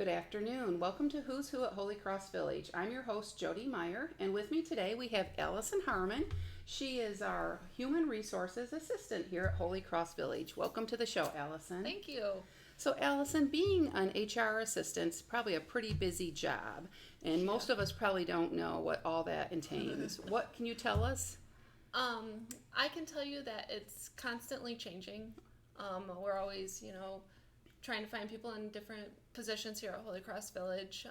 Good afternoon. Welcome to Who's Who at Holy Cross Village. I'm your host, Jody Meyer, and with me today we have Allison Harman. She is our Human Resources Assistant here at Holy Cross Village. Welcome to the show, Allison. Thank you. So, Allison, being an HR assistant is probably a pretty busy job, and most of us probably don't know what all that entails. What can you tell us? I can tell you that it's constantly changing. We're always, trying to find people in different positions here at Holy Cross Village.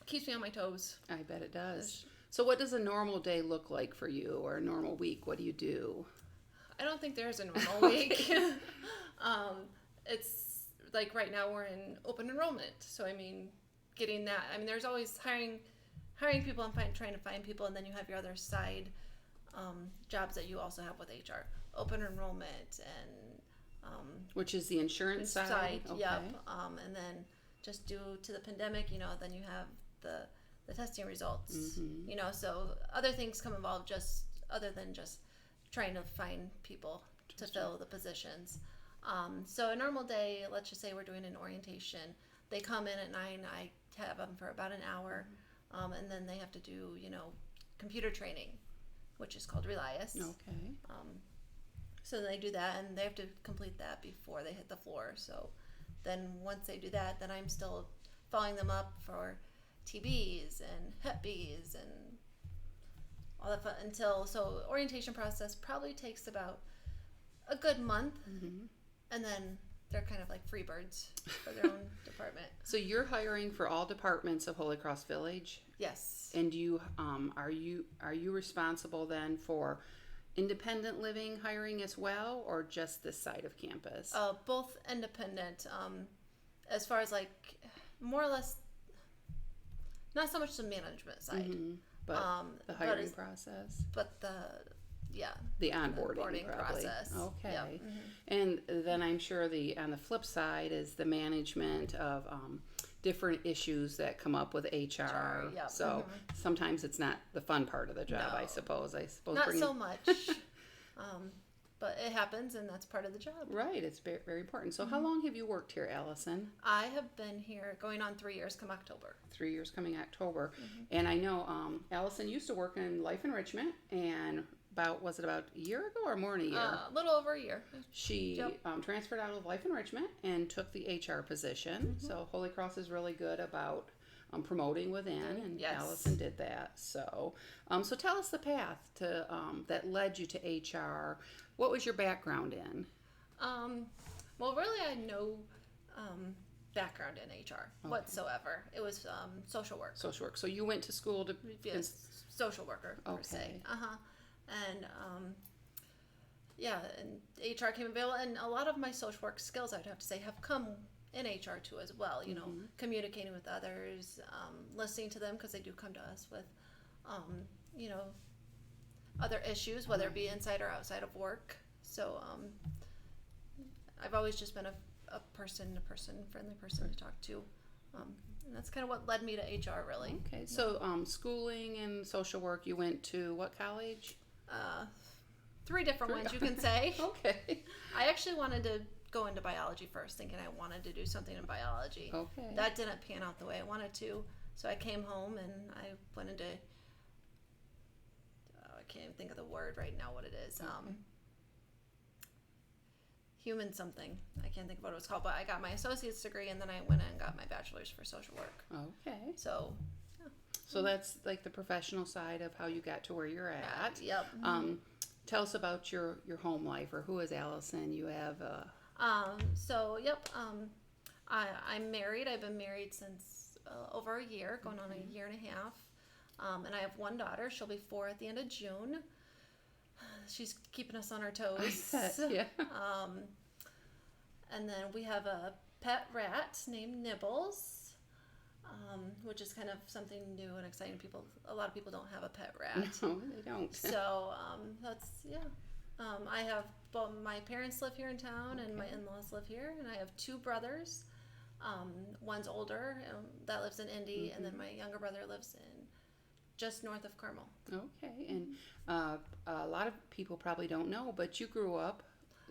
Keeps me on my toes. I bet it does. So what does a normal day look like for you, or a normal week? What do you do? I don't think there's a normal week. It's like right now we're in open enrollment. So, getting that, there's always hiring people and trying to find people, and then you have your other side jobs that you also have with HR. Open enrollment and which is the insurance side? Okay. Yep. And then just due to the pandemic, then you have the testing results. Mm-hmm. So other things come involved just other than just trying to find people to fill the positions. So a normal day, let's just say we're doing an orientation. They come in at 9. I have them for about an hour, and then they have to do, computer training, which is called Relias. Okay. So they do that, and they have to complete that before they hit the floor. So then once they do that, then I'm still following them up for TBs and Hep Bs and all that fun so orientation process probably takes about a good month, and then they're kind of like free birds for their own department. So you're hiring for all departments of Holy Cross Village? Yes. And you are you responsible then for independent living hiring as well, or just this side of campus? Both independent. As far as like more or less, not so much the management side, but the hiring process. But the onboarding process. Okay. Yep. And then I'm sure on the flip side is the management of different issues that come up with HR. Yep. So sometimes it's not the fun part of the job, No. I suppose. Not so much. But it happens, and that's part of the job. Right. It's very, very important. So how long have you worked here, Allison? I have been here going on 3 years come October. 3 years coming October. And I know Allison used to work in life enrichment, and was it about a year ago or more than a year? A little over a year. She transferred out of life enrichment and took the HR position. So Holy Cross is really good about promoting within, and Yes. Allison did that. So, so tell us the path to that led you to HR. What was your background in? Well, really, I had no background in HR whatsoever. It was social work. Social work. So you went to school to be a social worker, per se. And and HR came available, and a lot of my social work skills, I'd have to say, have come in HR too as well. Communicating with others, listening to them, because they do come to us with, other issues, whether it be inside or outside of work. So I've always just been a friendly person to talk to. And that's kind of what led me to HR, really. Okay. So schooling and social work, you went to what college? 3 different ones, you can say. Okay. I actually wanted to go into biology first, thinking I wanted to do something in biology. Okay. That didn't pan out the way I wanted to, so I came home and I went into, I can't even think of the word right now, what it is. Human something. I can't think of what it was called, but I got my associate's degree, and then I went and got my bachelor's for social work. Okay. So, So that's like the professional side of how you got to where you're at. Yep. Tell us about your home life, or who is Allison? You have I'm married. I've been married since over a year, going on a year and a half. And I have 1 daughter. She'll be 4 at the end of June. She's keeping us on our toes. Yeah. And then we have a pet rat named Nibbles, which is kind of something new and exciting. A lot of people don't have a pet rat. No, they don't. So I have my parents live here in town, and my in-laws live here, and I have 2 brothers. One's older, that lives in Indy, and then my younger brother lives in just north of Carmel. Okay, and a lot of people probably don't know, but you grew up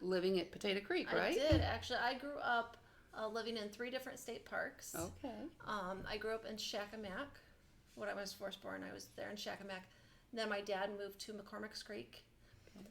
living at Potato Creek, right? I did, actually. I grew up living in 3 different state parks. Okay. I grew up in Shakamak. When I was first born, I was there in Shakamak. Then my dad moved to McCormick's Creek, Okay.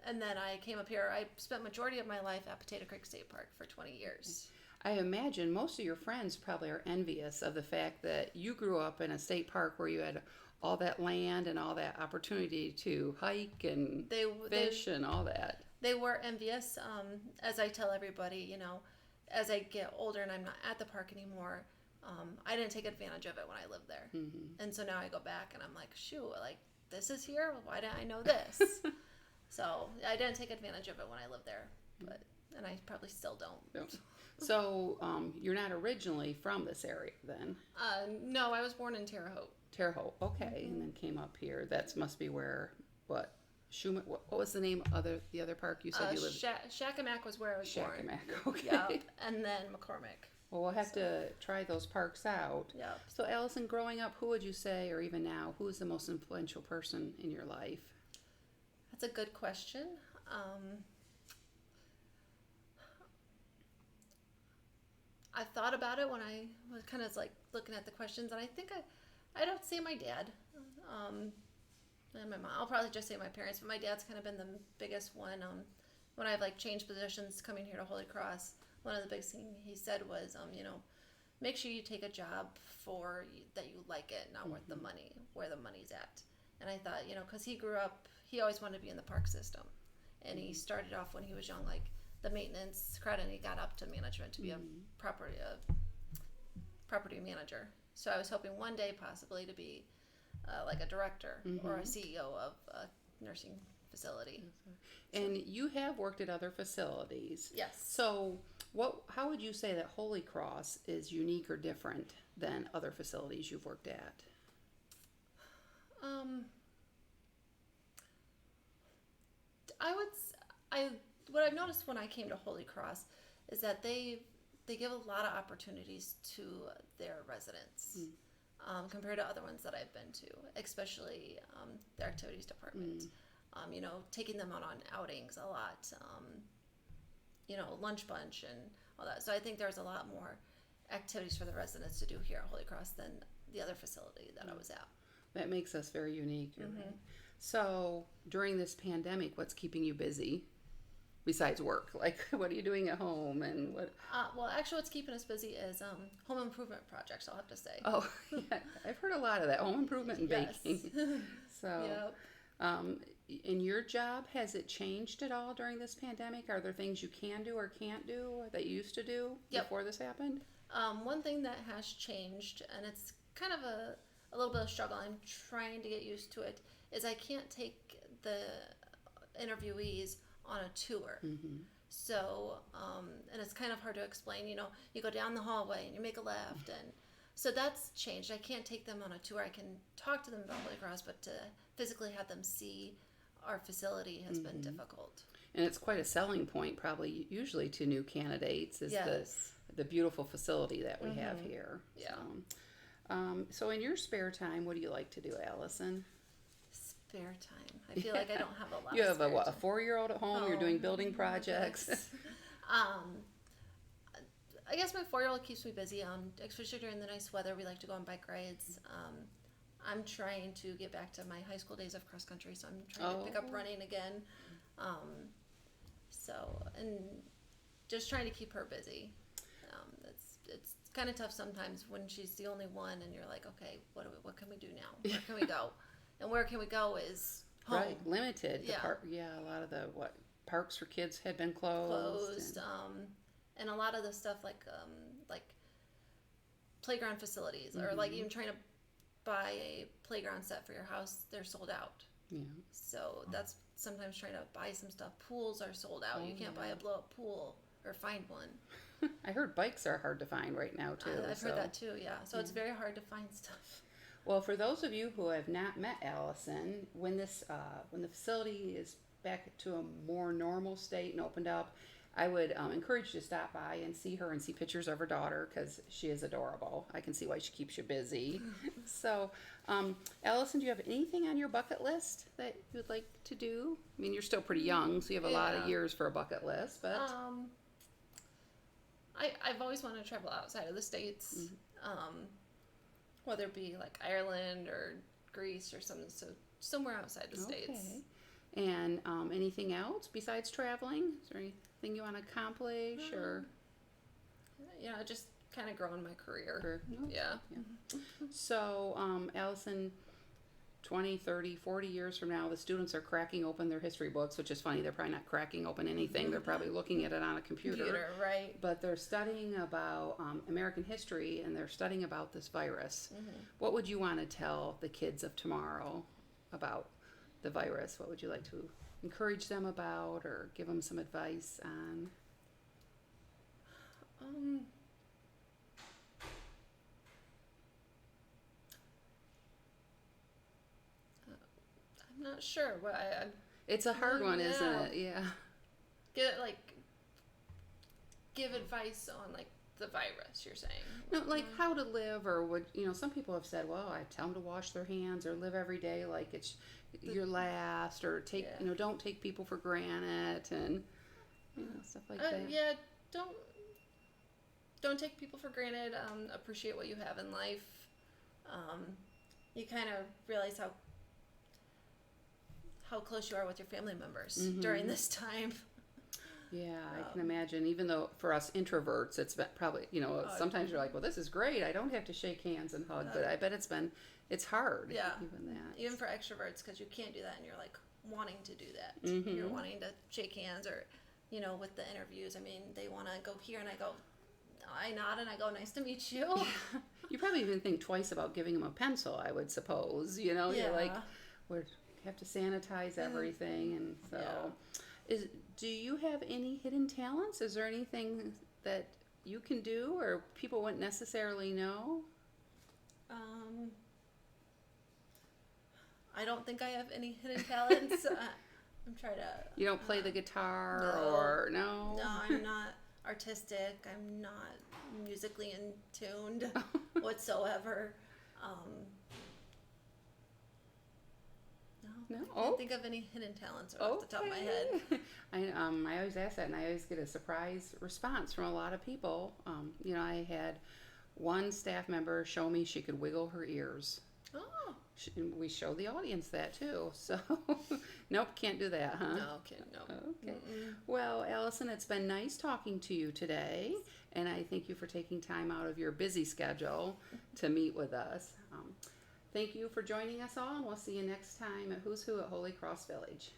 and then I came up here. I spent majority of my life at Potato Creek State Park for 20 years. I imagine most of your friends probably are envious of the fact that you grew up in a state park where you had all that land and all that opportunity to hike and fish and all that. They were envious. As I tell everybody, you know, as I get older and I'm not at the park anymore, I didn't take advantage of it when I lived there. Mm-hmm. And so now I go back and I'm like, shoot, like, this is here? Why didn't I know this? So I didn't take advantage of it when I lived there, and I probably still don't. So you're not originally from this area then? No, I was born in Terre Haute. Terre Haute, okay, and then came up here. That must be where, what? Schumann, what was the name of the other park you said you lived? Shakamak was where I was born. Shakamak, okay. Yep. And then McCormick. Well, we'll have to try those parks out. Yep. So, Allison, growing up, who would you say, or even now, who is the most influential person in your life? That's a good question. I thought about it when I was kind of like looking at the questions, and I think I don't say my dad. And my mom. I'll probably just say my parents, but my dad's kind of been the biggest one. When I've like changed positions coming here to Holy Cross, one of the biggest things he said was, you know, make sure you take a job that you like it, not worth the money, where the money's at. And I thought, you know, because he grew up, he always wanted to be in the park system, and he started off when he was young, like the maintenance crowd, and he got up to management to be a property manager. So I was hoping one day possibly to be like a director or a CEO of a nursing facility. And you have worked at other facilities. Yes. So how would you say that Holy Cross is unique or different than other facilities you've worked at? What I've noticed when I came to Holy Cross is that they give a lot of opportunities to their residents. Compared to other ones that I've been to, especially their activities department. You know, taking them out on outings a lot, you know, lunch bunch and all that. So I think there's a lot more activities for the residents to do here at Holy Cross than the other facility that I was at. That makes us very unique. You're right. So during this pandemic, what's keeping you busy? Besides work, like what are you doing at home and what? Well, actually, what's keeping us busy is home improvement projects. I'll have to say. Oh, yeah, I've heard a lot of that, home improvement and baking. So, in your job, has it changed at all during this pandemic? Are there things you can do or can't do that you used to do before this happened? One thing that has changed, and it's kind of a little bit of struggle. I'm trying to get used to it. Is I can't take the interviewees on a tour. So, and it's kind of hard to explain, you know, you go down the hallway and you make a left, and so that's changed. I can't take them on a tour. I can talk to them about Holy Cross, but to physically have them see our facility has been difficult. And it's quite a selling point, probably usually to new candidates, is the beautiful facility that we have here. Yeah. So in your spare time, what do you like to do, Allison? Spare time. I feel like I don't have a lot. You of have spare a 4-year-old at home. You're doing building projects. Yes. I guess my 4-year-old keeps me busy. Especially during the nice weather, we like to go on bike rides. I'm trying to get back to my high school days of cross country, so I'm trying to pick up running again. And just trying to keep her busy. It's kind of tough sometimes when she's the only one, and you're like, okay, what can we do now? Where can we go? And where can we go is home. Right, limited. Yeah. A lot of the parks for kids had been closed. And a lot of the stuff like playground facilities, or like even trying to buy a playground set for your house, they're sold out. Yeah. So that's sometimes trying to buy some stuff. Pools are sold out. You can't buy a blow up pool or find one. I heard bikes are hard to find right now too. I've heard that too. Yeah. So it's very hard to find stuff. Well, for those of you who have not met Allison, when the facility is back to a more normal state and opened up, I would encourage you to stop by and see her and see pictures of her daughter, because she is adorable. I can see why she keeps you busy. So, Allison, do you have anything on your bucket list that you'd like to do? I mean, you're still pretty young, so you have a lot of years for a bucket list. But I've always wanted to travel outside of the States, whether it be like Ireland or Greece or something, so somewhere outside the States. And anything else besides traveling? Is there anything you want to accomplish or? Just kind of growing my career. No? Yeah. So, Allison, 20, 30, 40 years from now, the students are cracking open their history books, which is funny. They're probably not cracking open anything. They're probably looking at it on a computer. Right. But they're studying about American history, and they're studying about this virus. What would you want to tell the kids of tomorrow about the virus? What would you like to encourage them about or give them some advice on? I'm not sure, but It's a hard one, isn't it? Yeah. Give advice on like the virus. You're saying No, like how to live, or would some people have said, well, I tell them to wash their hands or live every day like it's your last, or take don't take people for granted, and stuff like that. Yeah, don't take people for granted. Appreciate what you have in life. You kind of realize how close you are with your family members during this time. Yeah, I can imagine. Even though for us introverts, it's been probably, sometimes you're like, well, this is great. I don't have to shake hands and hug, but I bet it's hard. Yeah. Even that. Even for extroverts, because you can't do that, and you're like wanting to do that. You're wanting to shake hands, or, with the interviews. I mean, they want to go here, and I nod and I go, nice to meet you. You probably even think twice about giving them a pencil, I would suppose. You're like, we have to sanitize everything, and so. Do you have any hidden talents? Is there anything that you can do or people wouldn't necessarily know? I don't think I have any hidden talents. I'm trying to... You don't play the guitar or no? No, I'm not artistic. I'm not musically in tuned whatsoever. No, I can't think of any hidden talents off the top of my head. I always ask that, and I always get a surprise response from a lot of people. I had one staff member show me she could wiggle her ears. Oh. We show the audience that too. So, nope, can't do that, huh? No, can't. No. Okay. Well, Allison, it's been nice talking to you today, and I thank you for taking time out of your busy schedule to meet with us. Thank you for joining us all, and we'll see you next time at Who's Who at Holy Cross Village.